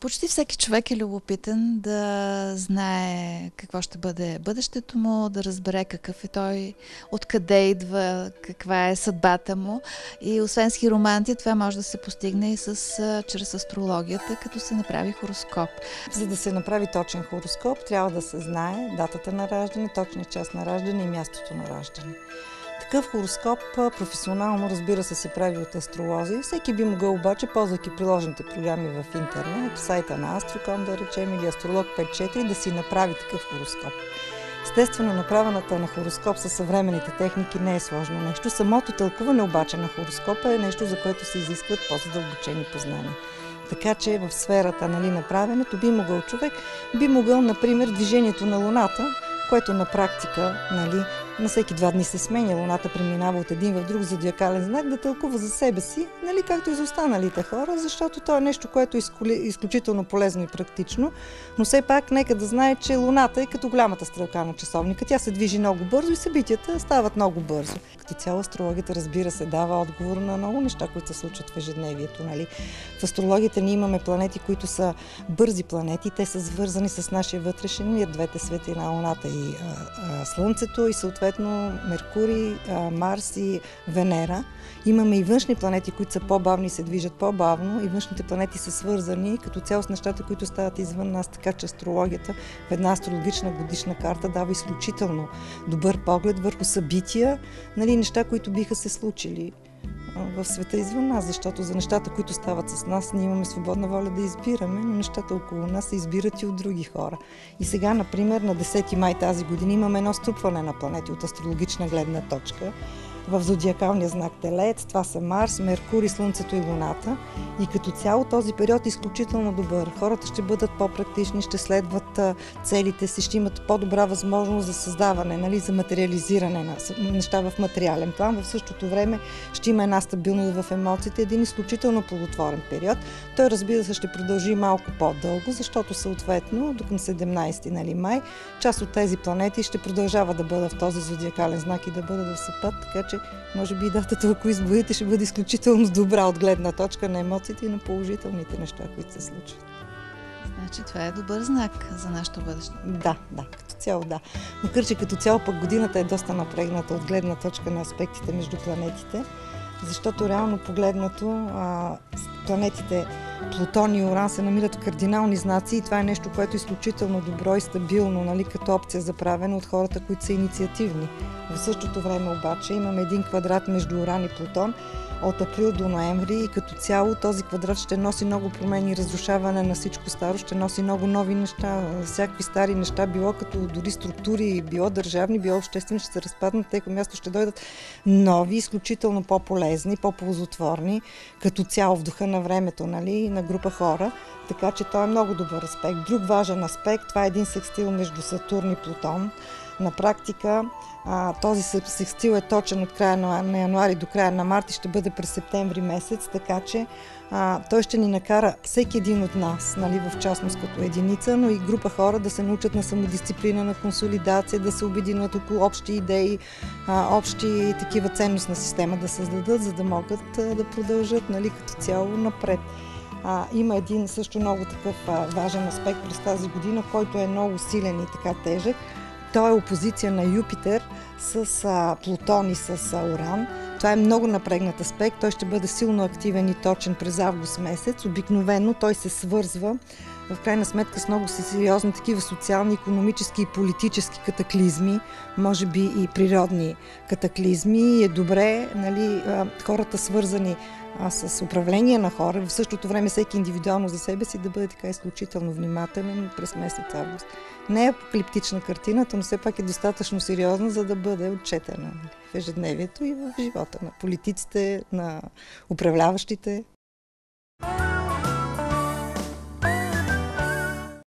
Почти всеки човек е любопитен да знае какво ще бъде бъдещето му, да разбере какъв е той, откъде идва, каква е съдбата му. И освен с хиромантия, това може да се постигне и чрез астрологията, като се направи хороскоп. За да се направи точен хороскоп, трябва да се знае датата на раждане, точния час на раждане и мястото на раждане. Такъв хороскоп професионално, разбира се прави от астролози. Всеки би могъл обаче, ползвайки приложените програми в интернет, сайта на Астроком, да речем, или Астролог 54, да си направи такъв хороскоп. Естествено, направената на хороскоп със съвременните техники не е сложно нещо. Самото тълкуване обаче на хороскопа е нещо, за което се изискват по-задълбочени познания. Така че в сферата на правенето би могъл, например, движението на Луната, което на практика, на всеки 2 дни се сменя, Луната преминава от един в друг зодиакален знак, да тълкува за себе си, както и за останалите хора, защото то е нещо, което е изключително полезно и практично, но все пак нека да знае, че Луната е като голямата стрелка на часовника. Тя се движи много бързо и събитията стават много бързо. Като цяло астрологията, разбира се, дава отговор на много неща, които се случват в ежедневието. В астрологията ние имаме планети, които са бързи планети, те са свързани с нашия вътрешен мир, двете светлина, Луната и Слънцето, и съответно Меркурий, Марс и Венера. Имаме и външни планети, които са по-бавни и се движат по-бавно, и външните планети са свързани като цяло с нещата, които стават извън нас, така че астрологията в една астрологична годишна карта дава изключително добър поглед върху събития, неща, които биха се случили в света извън нас, защото за нещата, които стават с нас, ние имаме свободна воля да избираме, но нещата около нас се избират и от други хора. И сега, например, на 10 май тази година имаме едно струпване на планети от астрологична гледна точка в зодиакалния знак Телец. Това са Марс, Меркурий, Слънцето и Луната. И като цяло този период е изключително добър. Хората ще бъдат по-практични, ще следват целите си, ще имат по-добра възможност за създаване, за материализиране на неща в материален план. В същото време ще има една стабилност в емоциите, един изключително плодотворен период. Той, разбира се, ще продължи малко по-дълго, защото съответно до към 17 май част от тези планети ще продължава да бъдат в този зодиакален знак и да бъдат в съпът, така че може би датата, ако изборите, ще бъде изключително добра от гледна точка на емоциите и на положителните неща, които се случват. Значи това е добър знак за нашето бъдеще. Да, като цяло да. Макар че като цяло пък годината е доста напрегната от гледна точка на аспектите между планетите, защото реално погледнато планетите Плутон и Уран се намират в кардинални знаци и това е нещо, което е изключително добро и стабилно, като опция за правене от хората, които са инициативни. В същото време обаче имаме един квадрат между Уран и Плутон от април до ноември и като цяло този квадрат ще носи много промени и разрушаване на всичко старо, ще носи много нови неща, всякакви стари неща, било като дори структури, било държавни, било обществени, ще се разпаднат, тъй място ще дойдат нови, изключително по-полезни, по-ползотворни, като цяло в духа на времето, на група хора, така че той е много добър аспект. Друг важен аспект, това е един секстил между Сатурн и Плутон. На практика този секстил е точен от края на януари до края на март и ще бъде през септември месец, така че той ще ни накара всеки един от нас, в частност като единица, но и група хора да се научат на самодисциплина, на консолидация, да се обединят около общи идеи, общи такива ценностна система да създадат, за да могат да продължат като цяло напред. Има един също много такъв важен аспект през тази година, който е много силен и така тежък. Той е опозиция на Юпитер с Плутон и с Уран. Това е много напрегнат аспект. Той ще бъде силно активен и точен през август месец. Обикновено той се свързва в крайна сметка с много сериозни такива социални, икономически и политически катаклизми, може би и природни катаклизми. Е добре, хората свързани с управление на хора, в същото време всеки индивидуално за себе си да бъде така изключително внимателен през месец август. Не е апокалиптична картината, но все пак е достатъчно сериозна, за да бъде отчетена в ежедневието и в живота на политиците, на управляващите.